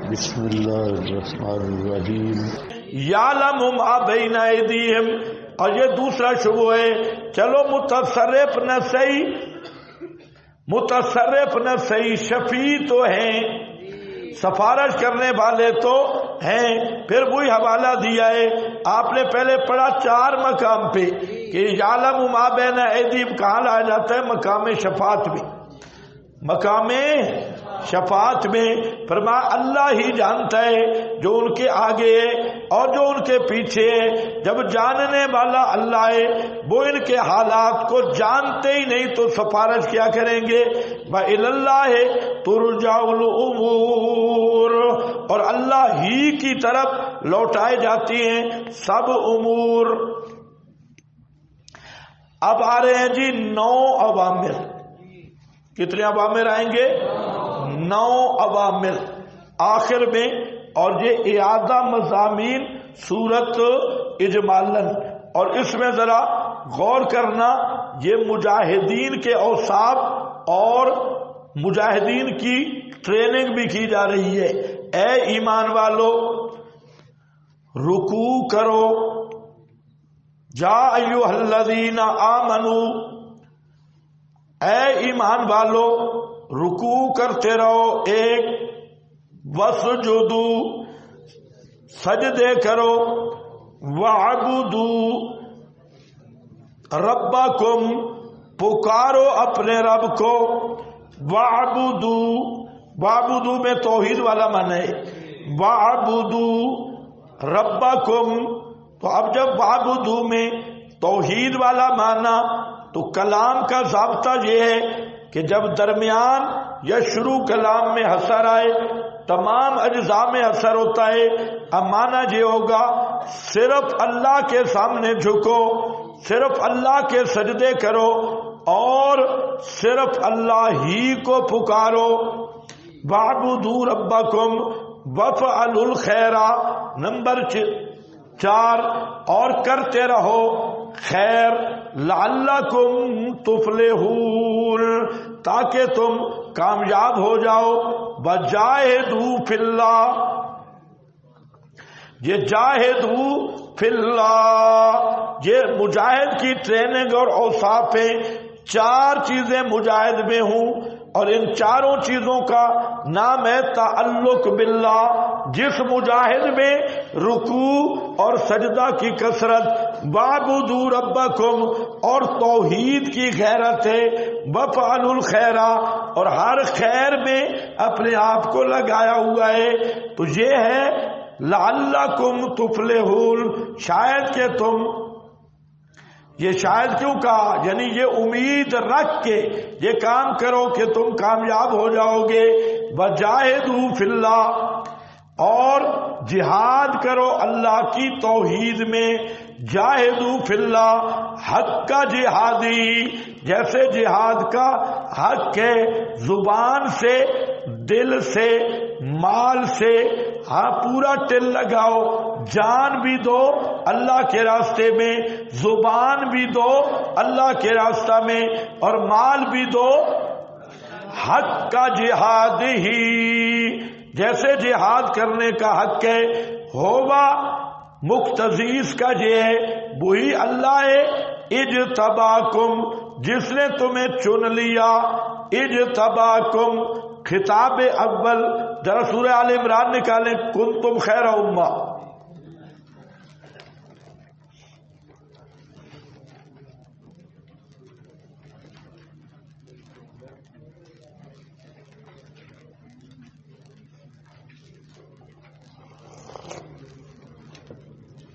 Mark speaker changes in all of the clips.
Speaker 1: بسم اللہ الرحمن الرحیم
Speaker 2: یعلم ما بین ایدیہم، اور یہ دوسرا شبہ ہے، چلو متصرف نہ صحیح شفیع تو ہیں، سفارش کرنے والے تو ہیں، پھر وہی حوالہ دیا ہے آپ نے پہلے پڑھا 4 مقام پہ کہ یعلم ما بین ایدیہم کہاں لایا جاتا ہے؟ مقام شفاعت میں فرمایا اللہ ہی جانتا ہے جو ان کے آگے ہے اور جو ان کے پیچھے ہے۔ جب جاننے والا اللہ ہے، وہ ان کے حالات کو جانتے ہی نہیں تو سفارش کیا کریں گے؟ وَإِلَى اللَّهِ تُرْجَعُ الْأُمُورُ، اور اللہ ہی کی طرف لوٹائے جاتی ہیں سب امور۔ اب آ رہے ہیں جی 9 عوامر۔ کتنے عوامر آئیں گے؟ 9 عوامر آخر میں، اور یہ اعادہ مضامین سورت اجمالاً، اور اس میں ذرا غور کرنا، یہ مجاہدین کے اوصاف اور مجاہدین کی ٹریننگ بھی کی جا رہی ہے۔ اے ایمان والو رکوع کرو، یا ایھا الذین آمنو، اے ایمان والو رکوع کرتے رہو، ایک وسجدو سجدے کرو، وعبدو ربکم پکارو اپنے رب کو، وعبدو میں توحید والا معنی ہے، وعبدو ربکم، تو اب جب وعبدو میں توحید والا معنی، تو کلام کا ضابطہ یہ ہے کہ جب درمیان یا شروع کلام میں حسر آئے، تمام اجزاء میں حسر ہوتا ہے، اب معنی یہ ہوگا صرف اللہ کے سامنے جھکو، صرف اللہ کے سجدے کرو اور صرف اللہ ہی کو پکارو۔ وَاعْبُدُوا رَبَّكُمْ وَافْعَلُوا الْخَيْرَ، نمبر 4، اور کرتے رہو خیر، لعلکم تفلحون، تاکہ تم کامیاب ہو جاؤ۔ وجاہدوا فی اللہ، یہ جاہدوا فی اللہ یہ مجاہد کی ٹریننگ اور اوصاف ہے۔ 4 چیزیں مجاہد میں ہوں، اور ان 4 چیزوں کا نام ہے تعلق باللہ۔ جس مجاہد میں رکوع اور سجدہ کی کثرت، وَاعْبُدُوا رَبَّكُمْ اور توحید کی غیرت ہے، وَافْعَلُوا الْخَيْرَ اور ہر خیر میں اپنے آپ کو لگایا ہوا ہے، تو یہ ہے لعلکم تفلحون، شاید کہ تم، یہ شاید کیوں کہا؟ یعنی یہ امید رکھ کے یہ کام کرو کہ تم کامیاب ہو جاؤ گے۔ وجاہدوا فی اللہ، اور جہاد کرو اللہ کی توحید میں۔ جاہدوا فی اللہ حق کا جہادی، جیسے جہاد کا حق ہے، زبان سے، دل سے، مال سے، ہاں پورا ٹل لگاؤ، جان بھی دو اللہ کے راستے میں، زبان بھی دو اللہ کے راستہ میں، اور مال بھی دو حق کا جہاد ہی، جیسے جہاد کرنے کا حق ہے، ہوگا مقتضیز کا یہ ہے، وہی اللہ ہے اجتباکم، جس نے تمہیں چن لیا، اجتباکم خطاب اول، ذرا سورہ آل عمران نکالیں، کنتم خیر امہ،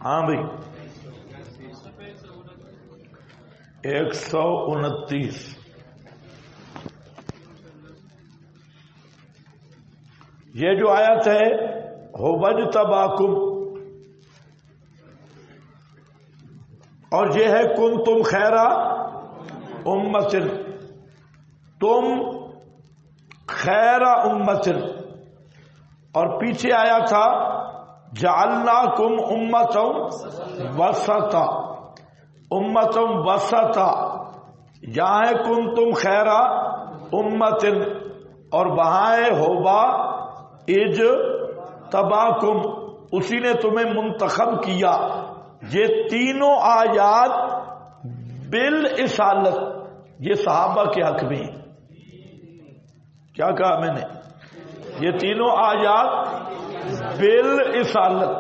Speaker 2: ہاں بھائی 129، یہ جو آیت ہے وَاجْتَبَاكُمْ، اور یہ ہے کنتم خیر امۃ، تم خیر امۃ، اور پیچھے آیا تھا جعلناکم امۃ وسطا، امۃ وسطا، یہاں ہے کنتم خیر امۃ، اور وہاں ہے ہوبا اجتباکم، اسی نے تمہیں منتخب کیا. یہ تینوں آیات بالاسالت یہ صحابہ کے حق میں ہیں. کیا کہا میں نے؟ یہ تینوں آیات بالاسالت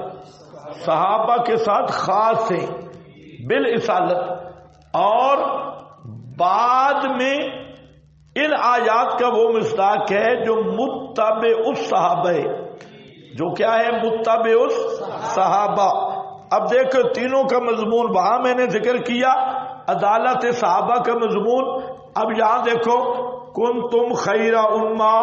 Speaker 2: صحابہ کے ساتھ خاص ہیں، بالاسالت. اور بعد میں ان آیات کا وہ مصداق ہے جو متبع الصحابہ ہے. جو کیا ہے؟ متبع الصحابہ. اب دیکھو تینوں کا مضمون وہاں میں نے ذکر کیا، عدالت صحابہ کا مضمون. اب یہاں دیکھو کنتم خیر امہ.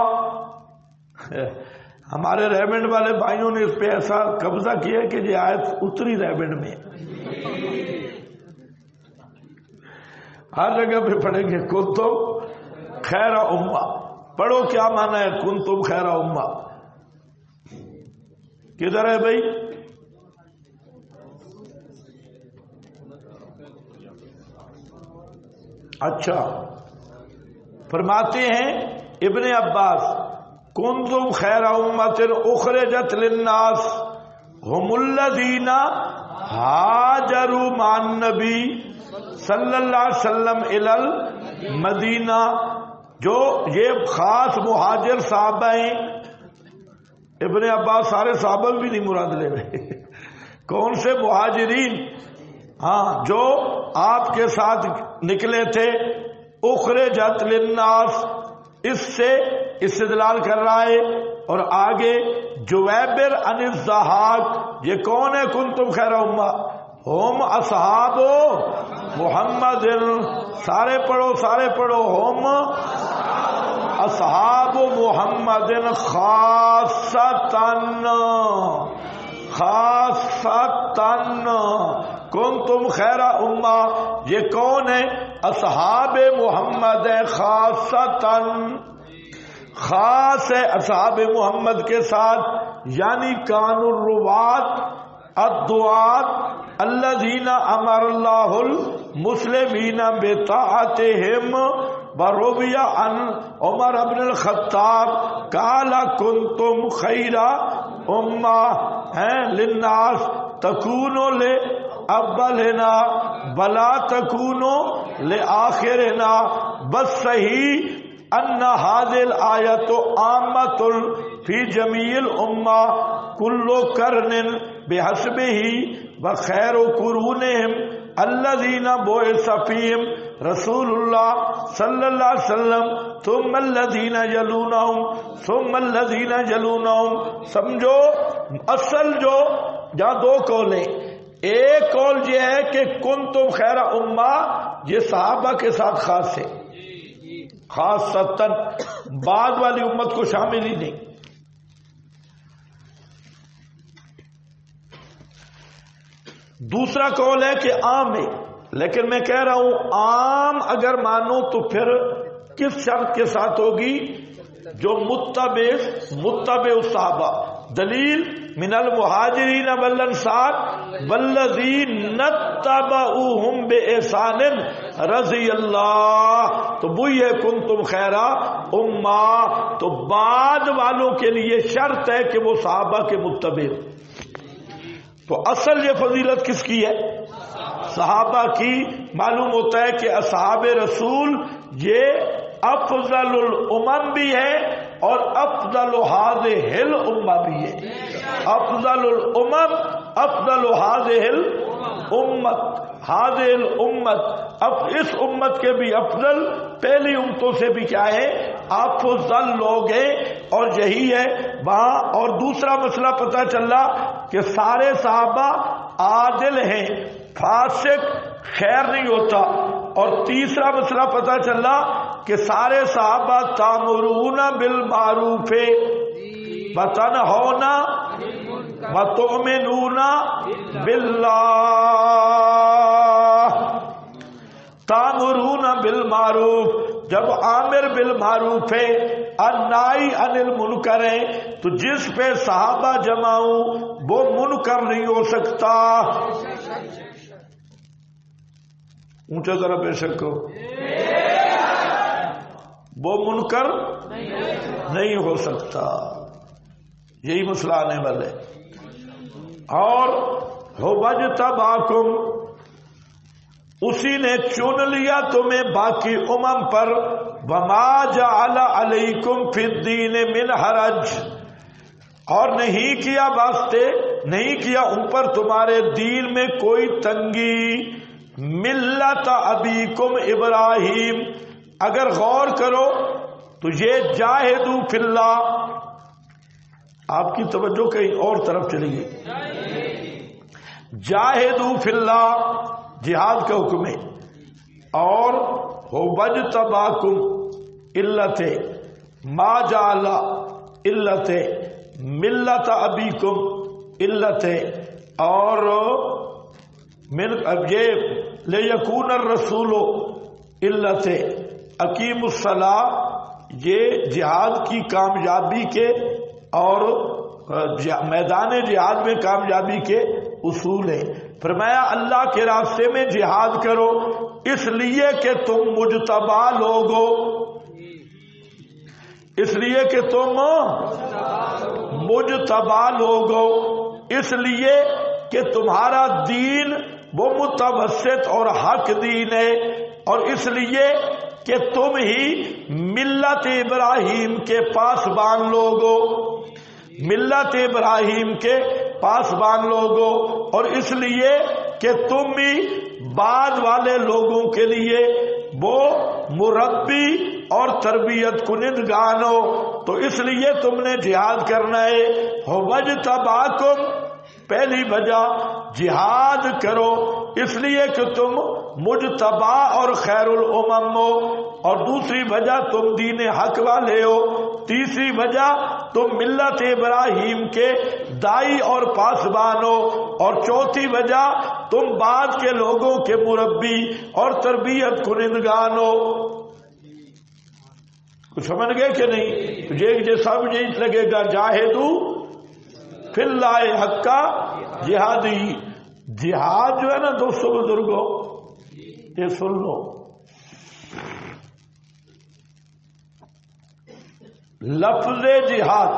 Speaker 2: ہمارے ریبنڈ والے بھائیوں نے اس پہ ایسا قبضہ کیا کہ یہ آیت اتری ریبنڈ میں، ہر جگہ پہ پڑھیں گے کنتم خیر امہ. پڑھو کیا معنی ہے کنتم خیر امہ؟ کدھر ہے بھائی؟ اچھا، فرماتے ہیں ابن عباس کنتم خیر امت اخرجت للناس هم الذین ہاجروا مع النبی صلی اللہ علیہ وسلم الی المدینہ. جو یہ خاص مہاجر صحابہ ہیں. ابن عباس سارے صحابہ بھی نہیں مراد لے رہے. کون سے مہاجرین؟ ہاں، جو آپ کے ساتھ نکلے تھے. اخرجت للناس، اس سے استدلال کر رہا ہے. اور آگے جویبر عن الضحاک، یہ کون ہے کنتم خیر امہ؟ ہم اصحاب محمد. سارے پڑھو سارے پڑھو. ہم اصحاب محمد خاصتاً کنتم خیر امہ. یہ کون ہے؟ اصحاب محمد خاصتاً، خاص ہے اصحاب محمد کے ساتھ. یعنی کان الروات الدعات الذین امر اللہ المسلمین بطاعتہم. وروی عن عمر بن الخطاب قال کنتم خیر امہ للناس تکونوا لأولنا ولا تکونوا لآخرنا. بس صحیح ان هذه الآیۃ عامۃ فی جمیع الامہ کل قرن بحسبہ وخیر قرونہم الذین بعث فیہم رسول اللہ صلی اللہ علیہ وسلم ثم الذین یلونہم ثم الذین یلونہم. سمجھو اصل جو جہاں دو قول ہیں. ایک قول یہ ہے کہ کنتم خیر امہ یہ صحابہ کے ساتھ خاص ہے، خاصتاً، بعد والی امت کو شامل ہی نہیں. دوسرا قول ہے کہ عام ہے. لیکن میں کہہ رہا ہوں عام اگر مانو تو پھر کس شرط کے ساتھ ہوگی؟ جو متبع الصحابہ. دلیل من المہاجرین والانصار والذین اتبعوہم بإحسان رضی اللہ. تو وہی ہے کنتم خیر امہ. تو بعد والوں کے لیے شرط ہے کہ وہ صحابہ کے متبع. تو اصل یہ فضیلت کس کی ہے؟ صحابہ کی. معلوم ہوتا ہے کہ اصحاب رسول یہ افضل الامم بھی ہے اور افضل هذه الامہ بھی ہے. افضل الامم افضل هذه الامت. هذه الامت، اب اس امت کے بھی افضل، پہلی امتوں سے بھی کیا ہے؟ افضل لوگ ہیں. اور یہی ہے وہاں. اور دوسرا مسئلہ پتہ چلا کہ سارے صحابہ عادل ہیں، فاسق خیر نہیں ہوتا. اور تیسرا مسئلہ پتہ چلا کہ سارے صحابہ تامرون بالمعروف وتنہون وتؤمنون باللہ. تامرون بالمعروف، جب عامر بالمعروف ہے النائی عن المنکر ہے تو جس پہ صحابہ جمع ہوں وہ منکر نہیں ہو سکتا. اونچا ذرا بے شک ہو، وہ منکر نہیں ہو سکتا. یہی مسئلہ آنے والے. اور وَاجْتَبَاكُمْ، اسی نے چن لیا تمہیں باقی امم پر. وَمَا جَعَلَ عَلَيْكُمْ فِي الدِّينِ مِنْ حَرَجٍ، اور نہیں کیا واسطے، نہیں کیا ان پر تمہارے دین میں کوئی تنگی. ملت ابیکم ابراہیم، اگر غور کرو تو یہ جاہدو فی اللہ، آپ کی توجہ کہیں اور طرف چلی گئی. جاہدو فی اللہ جہاد کا حکم ہے. اور وَاجْتَبَاكُمْ علت ما جعل علت ملت ابیکم علت، اور من یہ لیکون الرسول علت اقیم الصلاۃ، یہ جہاد کی کامیابی کے اور میدان جہاد میں کامیابی کے اصول ہیں. فرمایا اللہ کے راستے میں جہاد کرو اس لیے کہ تم مجتبی لوگ ہو، اس لیے کہ تم مجتبی لوگ ہو، اس لیے کہ تمہارا دین وہ متوسط اور حق دین ہے، اور اس لیے کہ تم ہی ملت ابراہیم کے پاسبان لوگ ہو، ملت ابراہیم کے پاسبان لوگ ہو، اور اس لیے کہ تم بھی بعد والے لوگوں کے لیے وہ مربی اور تربیت کنندگان ہو، تو اس لیے تم نے جہاد کرنا ہے. وَاجْتَبَاكُمْ، پہلی وجہ جہاد کرو اس لیے کہ تم مجتبی اور خیر الامم ہو، اور دوسری وجہ تم دین حق والے ہو، تیسری وجہ تم ملت ابراہیم کے دائی اور پاسبان ہو، اور چوتھی وجہ تم بعد کے لوگوں کے مربی اور تربیت کنندگان ہو. کچھ سمجھ گئے کہ نہیں؟ یہ سب یہی لگے گا جاہدو فی اللہ حقا جہادی. جہاد جو ہے نا دوستوں بزرگوں، یہ سن لو، لفظ جہاد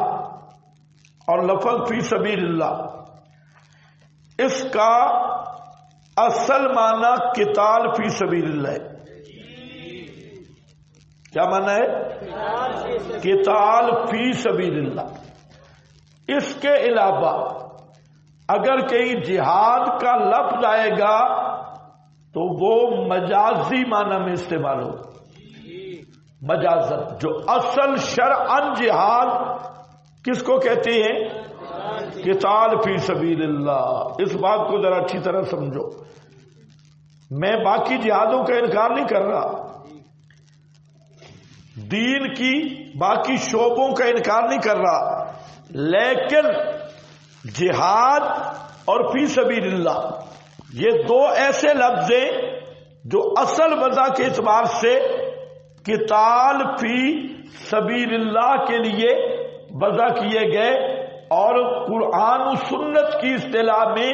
Speaker 2: اور لفظ فی سبیل اللہ، اس کا اصل معنی قتال فی سبیل اللہ ہے. کیا معنی ہے؟ قتال فی سبیل اللہ. اس کے علاوہ اگر کہیں جہاد کا لفظ آئے گا تو وہ مجازی معنی میں استعمال ہو. مجازن، جو اصل شرعن جہاد کس کو کہتے ہیں؟ قتال فی سبیل اللہ. اس بات کو ذرا اچھی طرح سمجھو. میں باقی جہادوں کا انکار نہیں کر رہا، دین کی باقی شعبوں کا انکار نہیں کر رہا، لیکن جہاد اور فی سبیل اللہ یہ دو ایسے لفظ ہیں جو اصل وضع کے اعتبار سے قتال فی سبیل اللہ کے لیے وضع کیے گئے، اور قرآن و سنت کی اصطلاح میں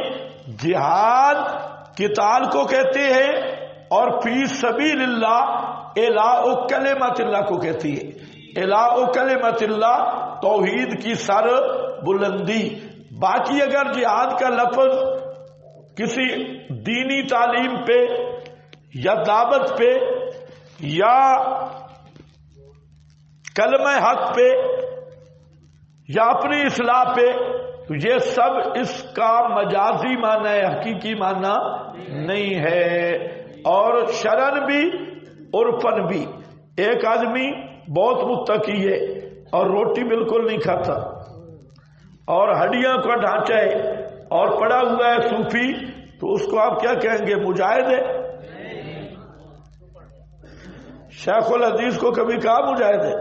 Speaker 2: جہاد قتال کو کہتے ہیں، اور فی سبیل اللہ اعلاء کلمت اللہ کو کہتی ہے. اعلاء کلمت اللہ توحید کی سر بلندی. باقی اگر جہاد کا لفظ کسی دینی تعلیم پہ یا دعوت پہ یا کلمہ حق پہ یا اپنی اصلاح پہ، تو یہ سب اس کا مجازی معنی ہے، حقیقی معنی نہیں ہے. اور شرعن بھی عرفن بھی. ایک آدمی بہت متقی ہے اور روٹی بالکل نہیں کھاتا اور ہڈیاں کا ڈھانچہ ہے اور پڑا ہوا ہے صوفی، تو اس کو آپ کیا کہیں گے؟ مجاہد ہے. شیخ الحدیث کو کبھی کہا مجاہد ہے؟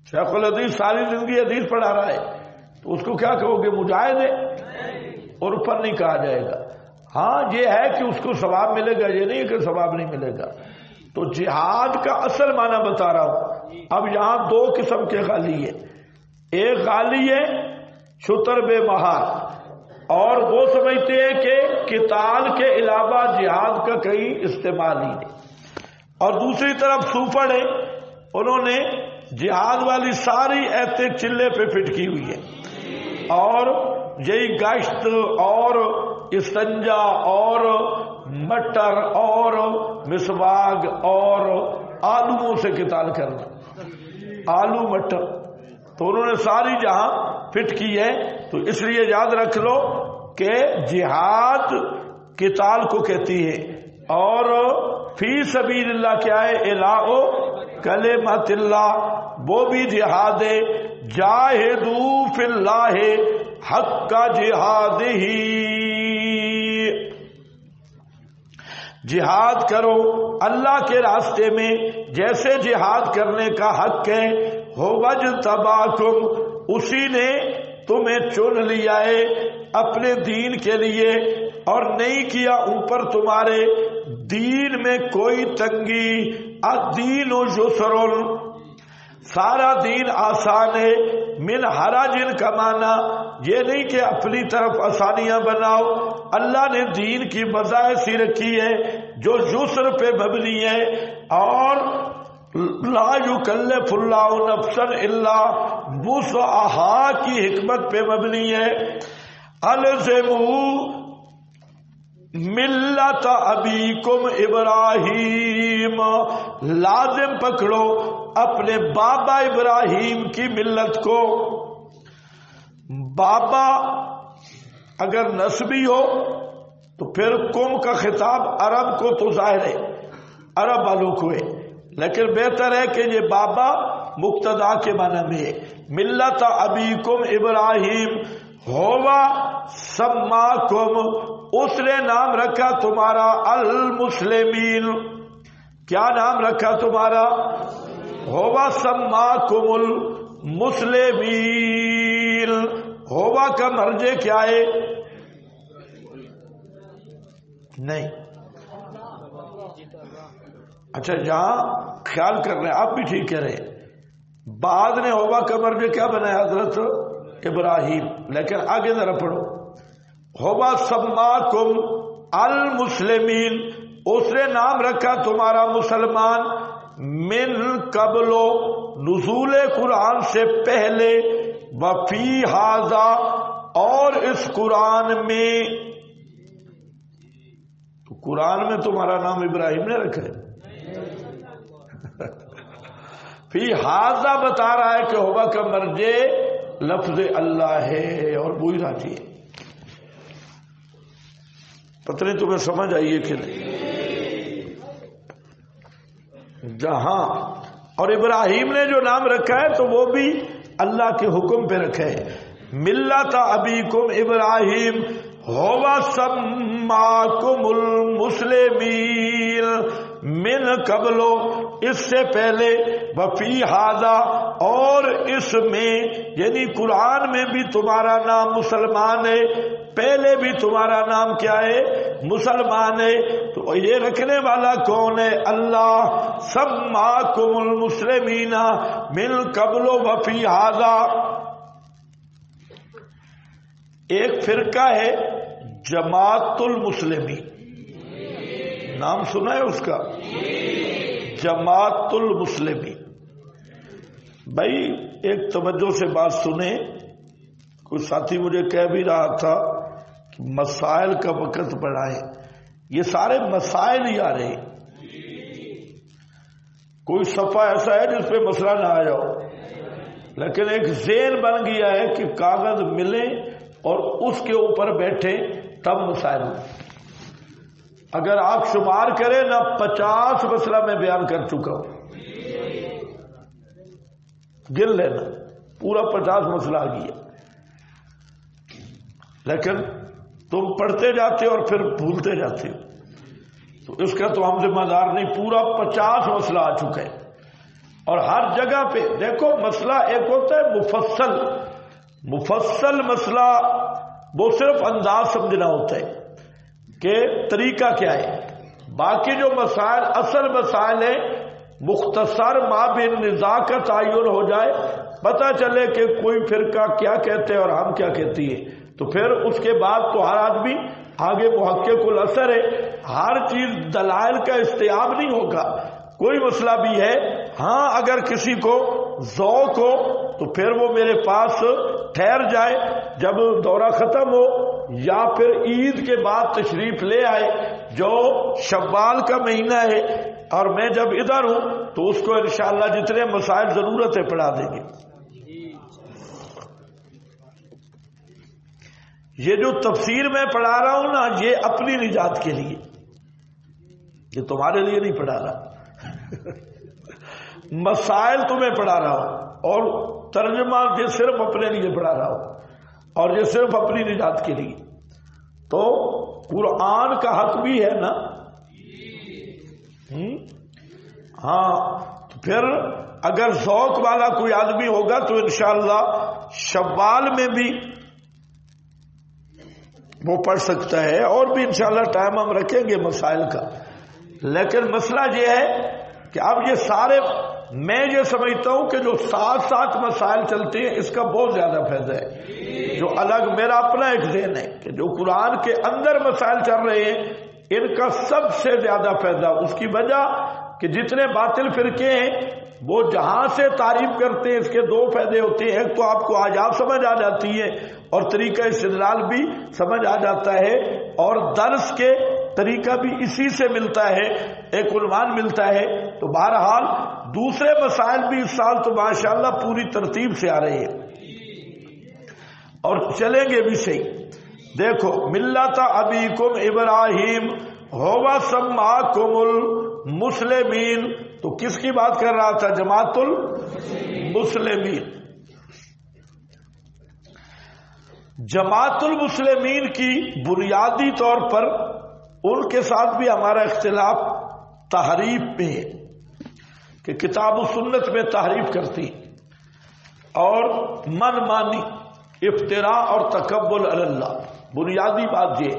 Speaker 2: شیخ الحدیث ساری زندگی حدیث پڑھا رہا ہے، تو اس کو کیا کہو گے؟ مجاہد ہے. عرفن نہیں کہا جائے گا. ہاں یہ ہے کہ اس کو ثواب ملے گا، یہ نہیں کہ ثواب نہیں ملے گا. تو جہاد کا اصل معنی بتا رہا ہوں. اب یہاں دو قسم کے غالی ہیں. ایک غالی ہے شتر بے مہار، اور وہ سمجھتے ہیں کہ قتال کے علاوہ جہاد کا کہیں استعمال ہی نہیں. اور دوسری طرف سوفڑ ہے، انہوں نے جہاد والی ساری ایتیں چلے پہ فٹ کی ہوئی ہیں، اور یہی گشت اور استنجا اور مٹر اور مسواک اور آلووں سے قتال کرنا، آلو مٹر، تو انہوں نے ساری جہاں فٹ کی ہے۔ تو اس لیے یاد رکھ لو کہ جہاد قتال کو کہتی ہے، اور فی سبیل اللہ کیا ہے؟ اعلاء کلمۃ اللہ، وہ بھی جہاد ہے۔ جاہدوا فی اللہ حق جہادہ، جہاد کرو اللہ کے راستے میں جیسے جہاد کرنے کا حق ہے۔ وَاجْتَبَاكُمْ، اسی نے تمہیں چن لیا ہے اپنے دین کے لیے، اور نہیں کیا اوپر تمہارے دین میں کوئی تنگی۔ الدین یسر، سارا دین آسان ہے۔ من حرج کا معنی یہ نہیں کہ اپنی طرف آسانیاں بناؤ، اللہ نے دین کی وضع ایسی رکھی ہے جو یسر پہ مبنی ہے، اور لا یکلف اللہ نفسا الا وسعها کی حکمت پہ مبنی ہے۔ الزموا ملت ابیکم ابراہیم، لازم پکڑو اپنے بابا ابراہیم کی ملت کو۔ بابا اگر نسبی ہو تو پھر قوم کا خطاب عرب کو تو ظاہر ہے، عرب والوں کو ہے، لیکن بہتر ہے کہ یہ بابا مقتدا کے معنی میں ہے۔ ملت ابیکم ابراہیم ہوا سماکم، اس نے نام رکھا تمہارا المسلمین، کیا نام رکھا تمہارا؟ ہوا سماکم المسلمین۔ ہوا کا مرجع کیا ہے؟ نہیں، اچھا یہاں خیال کر رہے ہیں، آپ بھی ٹھیک کہہ رہے ہیں، بعد نے ہوا کا مرجع کیا بنایا؟ حضرت ابراہیم، لیکن آگے ذرا پڑھو۔ ہوا سماکم المسلمین، اس نے نام رکھا تمہارا مسلمان، من قبل، نزول قرآن سے پہلے، وفی ھذا، اور اس قرآن میں، تو قرآن میں تمہارا نام ابراہیم نے رکھا ہے۔ فی ھذا بتا رہا ہے کہ ہوا کا مرجع لفظ اللہ ہے، اور وہی راضی ہے۔ پتہ نہیں تمہیں سمجھ آئیے کہ نہیں؟ جہاں اور ابراہیم نے جو نام رکھا ہے تو وہ بھی اللہ کے حکم پہ رکھا ہے۔ ملت ابیکم ابراہیم ہوا سماکم المسلمین من قبل، اس سے پہلے، وفی ھذا، اور اس میں یعنی قرآن میں بھی تمہارا نام مسلمان ہے، پہلے بھی تمہارا نام کیا ہے؟ مسلمان ہے۔ تو یہ رکھنے والا کون ہے؟ اللہ۔ سماکم المسلمین من قبل وفی ھذا۔ ایک فرقہ ہے جماعت المسلمین، نام سنا ہے اس کا؟ جماعت المسلمین۔ بھائی ایک توجہ سے بات سنیں، کوئی ساتھی مجھے کہہ بھی رہا تھا کہ مسائل کا وقت بڑھائیں، یہ سارے مسائل ہی آ رہے ہیں، کوئی صفحہ ایسا ہے جس پہ مسئلہ نہ آ جاؤ، لیکن ایک ذہن بن گیا ہے کہ کاغذ ملے اور اس کے اوپر بیٹھے تب مسائل۔ اگر آپ شمار کریں نہ 50 مسئلہ میں بیان کر چکا ہوں، گن لینا پورا 50 مسئلہ آ گیا، لیکن تم پڑھتے جاتے اور پھر بھولتے جاتے ہو، تو اس کا تو ہم ذمہ دار نہیں، پورا 50 مسئلہ آ چکا ہے۔ اور ہر جگہ پہ دیکھو مسئلہ ایک ہوتا ہے مفصل مسئلہ، وہ صرف انداز سمجھنا ہوتا ہے کہ طریقہ کیا ہے، باقی جو مسائل اصل مسائل ہیں مختصر ما بین نزاع کا تعین ہو جائے، پتہ چلے کہ کوئی فرقہ کیا کہتے ہیں اور ہم کیا کہتی ہے، تو پھر اس کے بعد تو ہر آدمی آگے محقق الاثر ہے، ہر چیز دلائل کا استیاب نہیں ہوگا، کوئی مسئلہ بھی ہے، ہاں اگر کسی کو ذوق ہو تو پھر وہ میرے پاس ٹھہر جائے جب دورہ ختم ہو، یا پھر عید کے بعد تشریف لے آئے جو شوال کا مہینہ ہے، اور میں جب ادھر ہوں تو اس کو انشاءاللہ جتنے مسائل ضرورت ہے پڑھا دیں گے۔ یہ جو تفسیر میں پڑھا رہا ہوں نا، یہ اپنی نجات کے لیے، یہ تمہارے لیے نہیں پڑھا رہا۔ مسائل تمہیں پڑھا رہا ہوں اور ترجمہ یہ صرف اپنے لیے پڑھا رہا ہوں، اور یہ صرف اپنی نجات کے لیے۔ تو قرآن کا حق بھی ہے نا۔ ہاں، تو پھر اگر ذوق والا کوئی آدمی ہوگا تو انشاءاللہ شوال میں بھی وہ پڑھ سکتا ہے، اور بھی انشاءاللہ ٹائم ہم رکھیں گے مسائل کا۔ لیکن مسئلہ یہ ہے کہ اب یہ سارے، میں یہ سمجھتا ہوں کہ جو ساتھ ساتھ مسائل چلتے ہیں اس کا بہت زیادہ فائدہ ہے۔ جو الگ میرا اپنا ایک ذہن ہے کہ جو قرآن کے اندر مسائل چل رہے ہیں ان کا سب سے زیادہ فائدہ، اس کی وجہ کہ جتنے باطل فرقے ہیں وہ جہاں سے تعریف کرتے ہیں اس کے دو فائدے ہوتے ہیں۔ ایک تو آپ کو آیات سمجھ آ جاتی ہے اور طریقہ استدلال بھی سمجھ آ جاتا ہے، اور درس کے طریقہ بھی اسی سے ملتا ہے، ایک عنوان ملتا ہے۔ تو بہرحال دوسرے مسائل بھی اس سال تو ماشاءاللہ پوری ترتیب سے آ رہے ہیں اور چلیں گے بھی صحیح۔ دیکھو، ملت ابیکم ابراہیم ہوا سماکم المسلمین، تو کس کی بات کر رہا تھا؟ جماعت المسلمین۔ جماعت المسلمین کی بنیادی طور پر ان کے ساتھ بھی ہمارا اختلاف تحریف پہ ہے کہ کتاب و سنت میں تحریف کرتی اور من مانی، افتراء اور تکبر علی اللہ، بنیادی بات یہ۔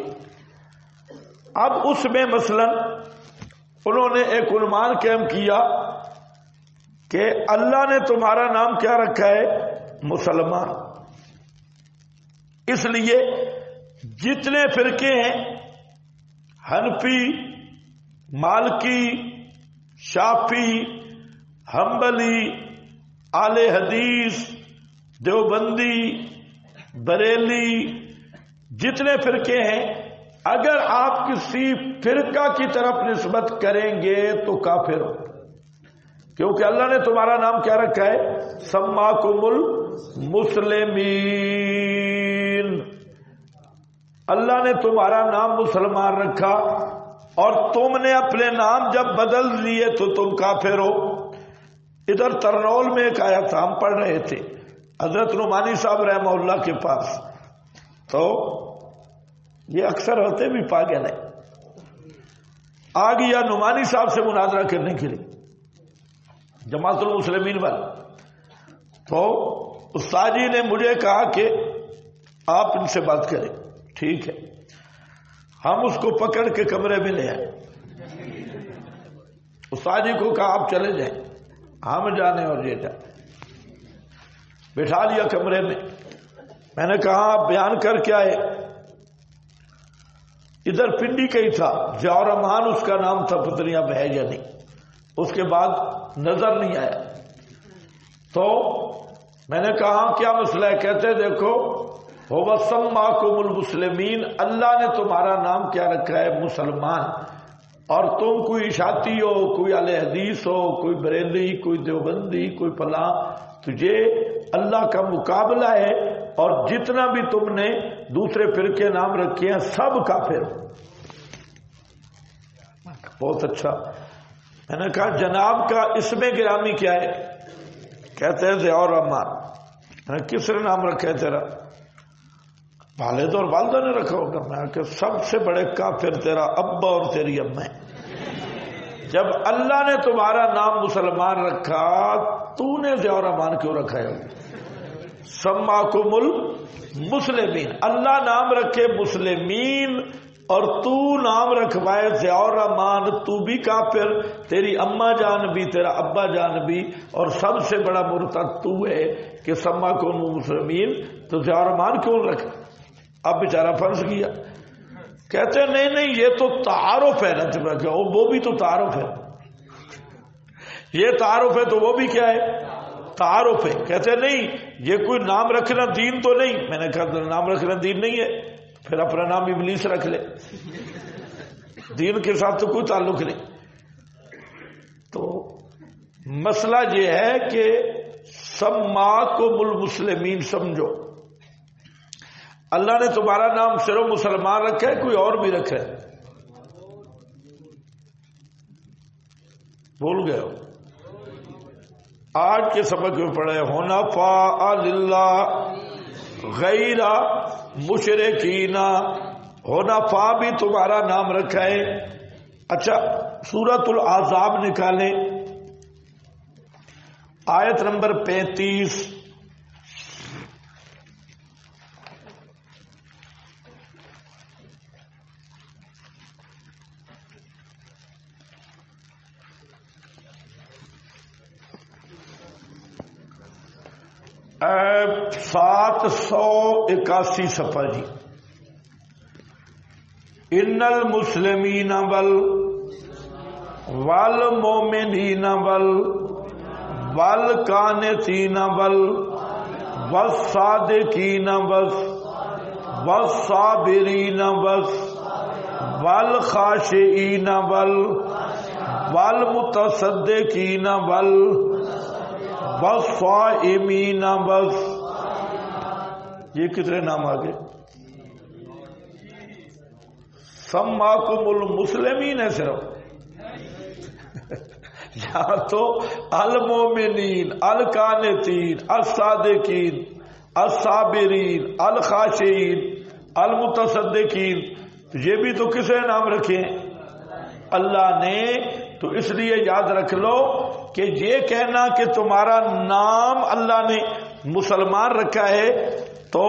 Speaker 2: اب اس میں مثلا انہوں نے ایک عنوان قائم کیا کہ اللہ نے تمہارا نام کیا رکھا ہے؟ مسلمان۔ اس لیے جتنے فرقے ہیں، حنفی، مالکی، شافعی، حنبلی، اہل حدیث، دیوبندی، بریلی، جتنے فرقے ہیں، اگر آپ کسی فرقہ کی طرف نسبت کریں گے تو کافر ہو، کیونکہ اللہ نے تمہارا نام کیا رکھا ہے؟ سماکم المسلمین۔ اللہ نے تمہارا نام مسلمان رکھا اور تم نے اپنے نام جب بدل لیے تو تم کافر ہو۔ ادھر ترنول میں ایک آیا تھا، ہم پڑھ رہے تھے حضرت نعمانی صاحب رحمہ اللہ کے پاس، تو یہ اکثر ہوتے بھی پاگل ہے، آ گیا نعمانی صاحب سے مناظرہ کرنے کے لیے، جماعت المسلمین والا۔ تو استاد جی نے مجھے کہا کہ آپ ان سے بات کریں۔ ٹھیک ہے، ہم اس کو پکڑ کے کمرے میں لے آئے، استاد جی کو کہا آپ چلے جائیں، ہم جانے اور یہ جانے، بٹھا لیا کمرے میں۔ میں نے کہا آپ بیان کر کے آئے؟ ادھر پنڈی کا ہی تھا، ضیاء الرحمان اس کا نام تھا، پتہ نہیں اب ہے یا نہیں، اس کے بعد نظر نہیں آیا۔ تو میں نے کہا کیا مسئلہ ہے؟ کہتے دیکھو، هو سماکم المسلمین، اللہ نے تمہارا نام کیا رکھا ہے؟ مسلمان، اور تم کوئی اشاعتی ہو، کوئی اہل حدیث ہو، کوئی بریلی، کوئی دیوبندی، کوئی فلاں، تو یہ اللہ کا مقابلہ ہے، اور جتنا بھی تم نے دوسرے فرقے نام رکھے ہیں سب کافر۔ بہت اچھا۔ میں نے کہا جناب کا اسم گرامی کیا ہے؟ کہتے ہیں ضیاء الرحمان۔ میں نے کس نے نام رکھا ہے تیرا؟ والد اور والدہ نے رکھا ہوگا۔ میں نے کہا سب سے بڑے کافر تیرا ابا اور تیری اما ہے۔ جب اللہ نے تمہارا نام مسلمان رکھا، تو نے ضیاء الرحمان کیوں رکھا ہے؟ سماکم المسلمین، اللہ نام رکھے مسلمین اور تو نام رکھوائے ضیاء الرحمان، تو بھی کافر، تیری اما جان بھی، تیرا ابا جان بھی، اور سب سے بڑا مرتد تو ہے کہ سماکم المسلمین، تو ضیاء الرحمان کیوں رکھا؟ اب بیچارہ فرض کیا۔ کہتے ہیں نہیں نہیں، یہ تو تعارف ہے نا تمہیں، وہ بھی تو تعارف ہے، یہ تعارف ہے تو وہ بھی کیا ہے؟ تعارف ہے. کہتے نہیں یہ کوئی نام رکھنا دین تو نہیں. میں نے کہا نام رکھنا دین نہیں ہے پھر اپنا نام ابلیس رکھ لے, دین کے ساتھ تو کوئی تعلق نہیں. تو مسئلہ یہ ہے کہ سماکم المسلمین سمجھو, اللہ نے تمہارا نام صرف مسلمان رکھا ہے, کوئی اور بھی رکھا ہے؟ بھول گئے ہو؟ آج کے سبق میں پڑھے حنفاء للہ غیر مشرکین, حنفاء بھی تمہارا نام رکھا ہے. اچھا سورۃ الاحزاب نکالیں, آیت نمبر 35. ایپ 781 صفحہ جی. ان المسلمین والمومنین والقانتین والصادقین والصابرین والخاشعین والمتصدقین والصائمین. بس یہ کتنے نام آگے؟ سماکم المسلمین ہے صرف. یہاں تو المومنین, القانتین, الصادقین, الصابرین, الخاشعین, المتصدقین, یہ بھی تو کس نے نام رکھے؟ اللہ نے. تو اس لیے یاد رکھ لو کہ یہ کہنا کہ تمہارا نام اللہ نے مسلمان رکھا ہے تو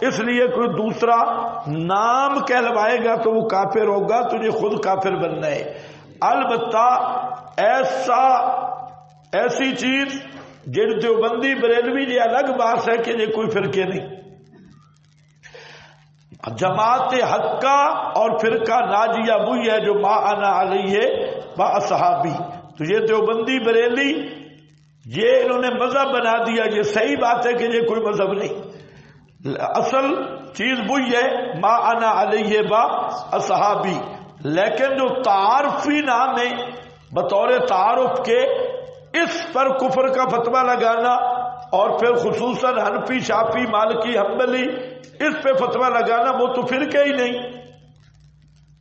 Speaker 2: اس لیے کوئی دوسرا نام کہلوائے گا تو وہ کافر ہوگا, تجھے خود کافر بننا ہے. البتہ ایسی چیز جن دیوبندی بریلوی یہ الگ بات ہے کہ یہ کوئی فرقے نہیں. جماعت حقہ اور فرقہ ناجیہ وہی ہے جو ما انا علیہ و اصحابی. تو یہ دیوبندی بریلی یہ انہوں نے مذہب بنا دیا, یہ صحیح بات ہے کہ یہ کوئی مذہب نہیں. اصل چیز وہی ہے ما انا علیہ و اصحابی. لیکن جو تعارفی نام ہے بطور تعارف کے, اس پر کفر کا فتویٰ لگانا اور پھر خصوصاً حنفی, شافعی, مالکی, حنبلی اس پہ فتویٰ لگانا وہ تو فرقہ ہی نہیں.